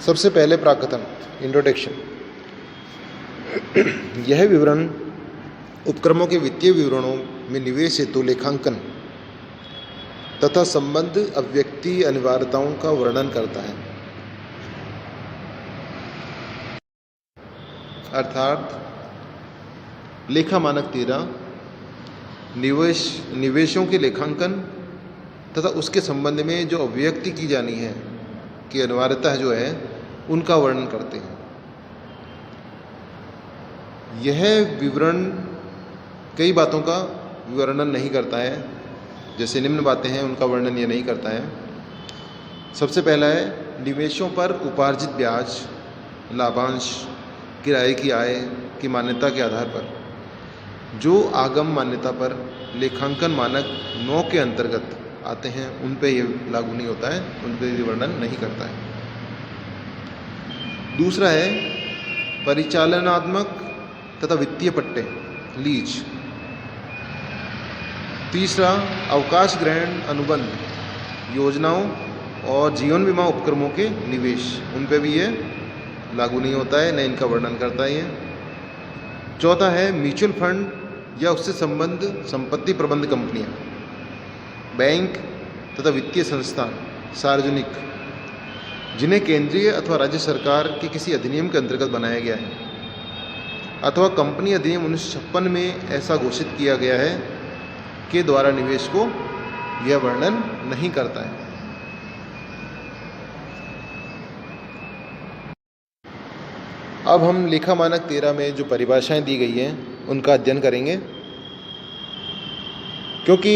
सबसे पहले प्राकथन इंट्रोडक्शन। यह विवरण उपक्रमों के वित्तीय विवरणों में निवेश हेतु लेखांकन तथा संबद्ध अव्यक्ति अनिवार्यताओं का वर्णन करता है। अर्थात लेखा मानक 13 निवेशों के लेखांकन तथा उसके संबंध में जो अभिव्यक्ति की जानी है कि अनिवार्यता जो है उनका वर्णन करते हैं। यह विवरण कई बातों का वर्णन नहीं करता है, जैसे निम्न बातें हैं उनका वर्णन यह नहीं करता है। सबसे पहला है निवेशों पर उपार्जित ब्याज, लाभांश, किराए की आय की मान्यता के आधार पर जो आगम मान्यता पर लेखांकन मानक 9 के अंतर्गत आते हैं उन पे ये लागू नहीं होता है, उन पे ये वर्णन नहीं करता है। दूसरा है परिचालनात्मक तथा वित्तीय पट्टे, लीज। तीसरा अवकाश ग्रहण अनुबंध, योजनाओं और जीवन बीमा उपक्रमों के निवेश, उन पे भी ये लागू नहीं होता है, न इनका वर्णन करता है ये। चौथा है म्यूचुअल फंड या उससे संबद्ध संपत्ति प्रबंध कंपनियां, बैंक तथा वित्तीय संस्थान सार्वजनिक जिन्हें केंद्रीय अथवा राज्य सरकार के किसी अधिनियम के अंतर्गत बनाया गया है अथवा कंपनी अधिनियम 1956 में ऐसा घोषित किया गया है के द्वारा निवेश को यह वर्णन नहीं करता है। अब हम लेखा मानक 13 में जो परिभाषाएं दी गई हैं उनका अध्ययन करेंगे, क्योंकि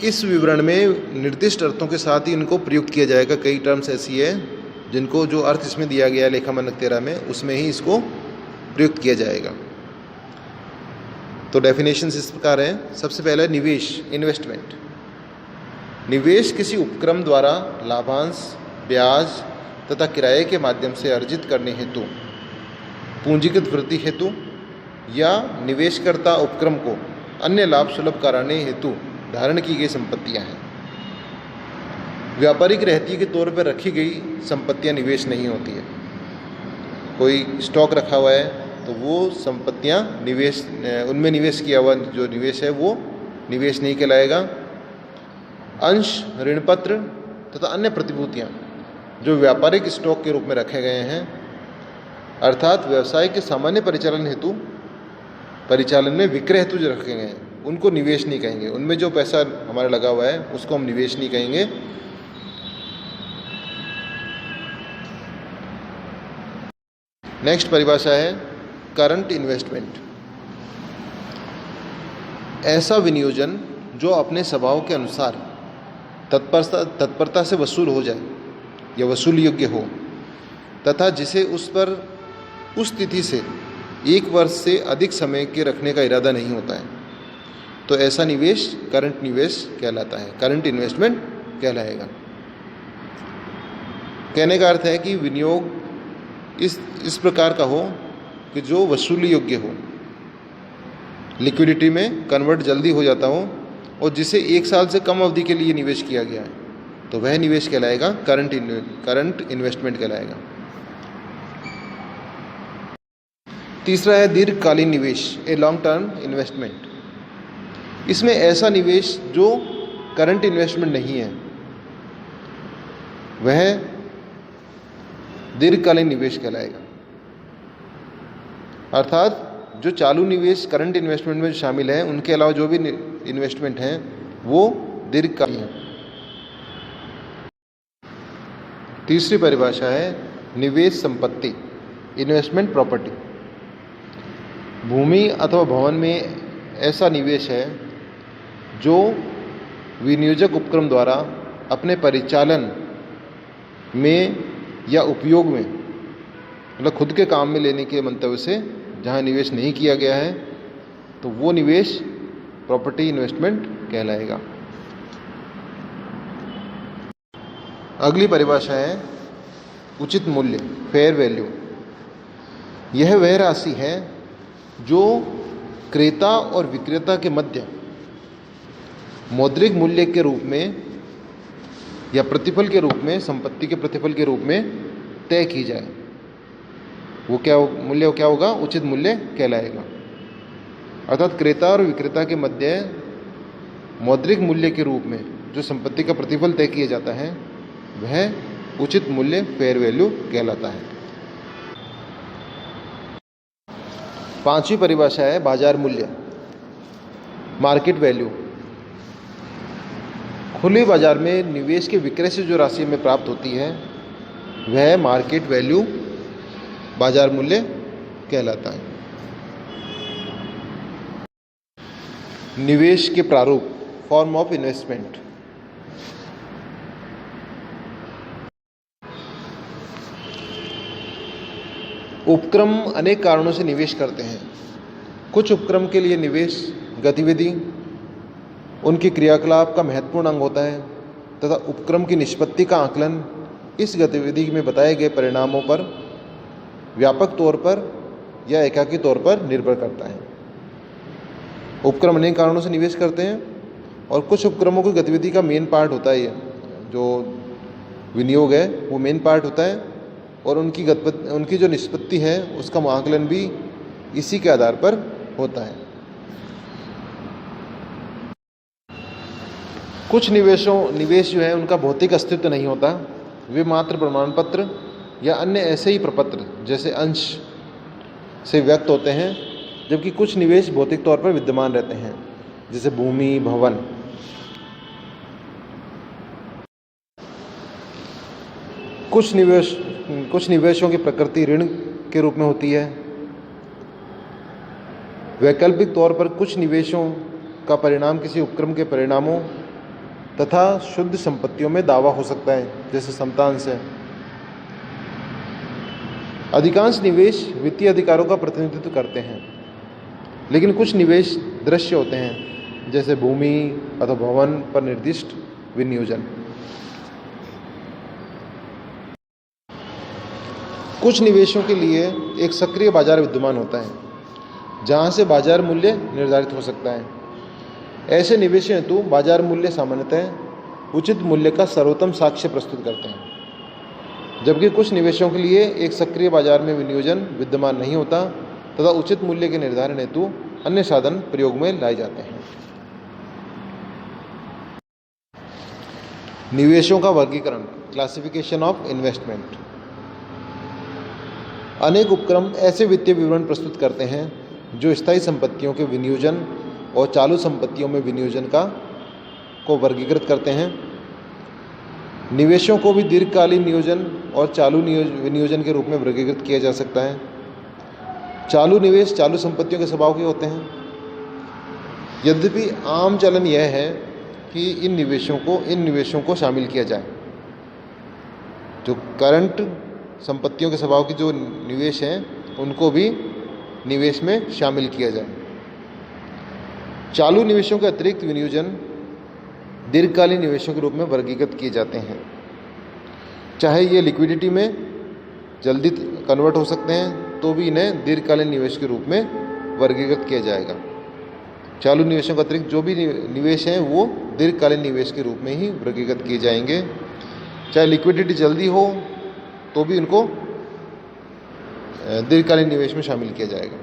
इस विवरण में निर्दिष्ट अर्थों के साथ ही इनको प्रयुक्त किया जाएगा। कई टर्म्स ऐसी है जिनको जो अर्थ इसमें दिया गया है लेखा मानक 13 में उसमें ही इसको प्रयुक्त किया जाएगा। तो डेफिनेशंस इस प्रकार है। सबसे पहला निवेश, इन्वेस्टमेंट। निवेश किसी उपक्रम द्वारा लाभांश, ब्याज तथा किराए के माध्यम से अर्जित करने हेतु, पूंजीगत वृद्धि हेतु या निवेशकर्ता उपक्रम को अन्य लाभ सुलभ कराने हेतु धारण की गई संपत्तियां हैं। व्यापारिक रहती के तौर पर रखी गई संपत्तियां निवेश नहीं होती है। कोई स्टॉक रखा हुआ है तो वो संपत्तियां निवेश, उनमें निवेश किया हुआ जो निवेश है वो निवेश नहीं कहलाएगा। अंश, ऋणपत्र तथा अन्य प्रतिभूतियां जो व्यापारिक स्टॉक के रूप में रखे गए हैं अर्थात व्यवसाय के सामान्य परिचालन में विक्रय हेतु जो रखे गए हैं उनको निवेश नहीं कहेंगे। उनमें जो पैसा हमारा लगा हुआ है उसको हम निवेश नहीं कहेंगे। नेक्स्ट परिभाषा है करंट इन्वेस्टमेंट। ऐसा विनियोजन जो अपने स्वभाव के अनुसार तत्परता से वसूल हो जाए या वसूल योग्य हो तथा जिसे उस तिथि से 1 वर्ष से अधिक समय के रखने का इरादा नहीं होता है, तो ऐसा निवेश करंट निवेश कहलाता है, करंट इन्वेस्टमेंट कहलाएगा। कहने का अर्थ है कि विनियोग इस प्रकार का हो कि जो वसूल योग्य हो, लिक्विडिटी में कन्वर्ट जल्दी हो जाता हो और जिसे 1 साल से कम अवधि के लिए निवेश किया गया है तो वह निवेश कहलाएगा करंट इन्वेस्टमेंट कहलाएगा। तीसरा है दीर्घकालीन निवेश, ए लॉन्ग टर्म इन्वेस्टमेंट। इसमें ऐसा निवेश जो करंट इन्वेस्टमेंट नहीं है वह दीर्घकालीन निवेश कहलाएगा। अर्थात जो चालू निवेश करंट इन्वेस्टमेंट में शामिल है उनके अलावा जो भी इन्वेस्टमेंट हैं वो दीर्घकालीन है। तीसरी परिभाषा है निवेश संपत्ति, इन्वेस्टमेंट प्रॉपर्टी। भूमि अथवा भवन में ऐसा निवेश है जो विनियोजक उपक्रम द्वारा अपने परिचालन में या उपयोग में, मतलब खुद के काम में लेने के मंतव्य से जहाँ निवेश नहीं किया गया है तो वो निवेश प्रॉपर्टी इन्वेस्टमेंट कहलाएगा। अगली परिभाषा है उचित मूल्य, फेयर वैल्यू। यह वह राशि है जो क्रेता और विक्रेता के मध्य मौद्रिक मूल्य के रूप में या प्रतिफल के रूप में, संपत्ति के प्रतिफल के रूप में तय की जाए, वो क्या होगा? उचित मूल्य कहलाएगा। अर्थात क्रेता और विक्रेता के मध्य मौद्रिक मूल्य के रूप में जो संपत्ति का प्रतिफल तय किया जाता है वह उचित मूल्य, फेयर वैल्यू कहलाता है। 5वीं परिभाषा है बाजार मूल्य, मार्केट वैल्यू। खुले बाजार में निवेश के विक्रय से जो राशि हमें प्राप्त होती है वह मार्केट वैल्यू, बाजार मूल्य कहलाता है। निवेश के प्रारूप, फॉर्म ऑफ इन्वेस्टमेंट। उपक्रम अनेक कारणों से निवेश करते हैं। कुछ उपक्रम के लिए निवेश गतिविधि उनके क्रियाकलाप का महत्वपूर्ण अंग होता है तथा उपक्रम की निष्पत्ति का आकलन इस गतिविधि में बताए गए परिणामों पर व्यापक तौर पर या एकाकी तौर पर निर्भर करता है। उपक्रम अनेक कारणों से निवेश करते हैं और कुछ उपक्रमों की गतिविधि का मेन पार्ट होता है, जो विनियोग है वो मेन पार्ट होता है और उनकी जो निष्पत्ति है उसका आकलन भी इसी के आधार पर होता है। कुछ निवेश जो है उनका भौतिक अस्तित्व नहीं होता, वे मात्र प्रमाण पत्र या अन्य ऐसे ही प्रपत्र जैसे अंश से व्यक्त होते हैं, जबकि कुछ निवेश भौतिक तौर पर विद्यमान रहते हैं जैसे भूमि, भवन। कुछ निवेशों की प्रकृति ऋण के रूप में होती है। वैकल्पिक तौर पर कुछ निवेशों का परिणाम किसी उपक्रम के परिणामों तथा शुद्ध संपत्तियों में दावा हो सकता है, जैसे समतांश है। अधिकांश निवेश वित्तीय अधिकारों का प्रतिनिधित्व करते हैं, लेकिन कुछ निवेश दृश्य होते हैं जैसे भूमि अथवा भवन पर निर्दिष्ट विनियोजन। कुछ निवेशों के लिए एक सक्रिय बाजार विद्यमान होता है जहां से बाजार मूल्य निर्धारित हो सकता है। ऐसे निवेश हेतु बाजार मूल्य सामान्यतः उचित मूल्य का सर्वोत्तम साक्ष्य प्रस्तुत करते हैं, जबकि कुछ निवेशों के लिए एक सक्रिय बाजार में विनियोजन विद्यमान नहीं होता तथा उचित मूल्य के निर्धारण हेतु अन्य साधन प्रयोग में लाए जाते हैं। निवेशों का वर्गीकरण, क्लासिफिकेशन ऑफ इन्वेस्टमेंट। अनेक उपक्रम ऐसे वित्तीय विवरण प्रस्तुत करते हैं जो स्थायी संपत्तियों के विनियोजन और चालू संपत्तियों में विनियोजन को वर्गीकृत करते हैं। निवेशों को भी दीर्घकालीन नियोजन और चालू विनियोजन के रूप में वर्गीकृत किया जा सकता है। चालू निवेश चालू संपत्तियों के स्वभाव के होते हैं, यद्यपि आम चलन यह है कि इन निवेशों को शामिल किया जाए। जो करंट संपत्तियों के स्वभाव के जो निवेश हैं उनको भी निवेश में शामिल किया जाए। चालू निवेशों के अतिरिक्त विनियोजन दीर्घकालीन निवेशों के रूप में वर्गीकृत किए जाते हैं, चाहे ये लिक्विडिटी में जल्दी कन्वर्ट हो सकते हैं तो भी इन्हें दीर्घकालीन निवेश के रूप में वर्गीकृत किया जाएगा। चालू निवेशों के अतिरिक्त जो भी निवेश हैं वो दीर्घकालीन निवेश के रूप में ही वर्गीकृत किए जाएंगे। चाहे लिक्विडिटी जल्दी हो तो भी उनको दीर्घकालीन निवेश में शामिल किया जाएगा।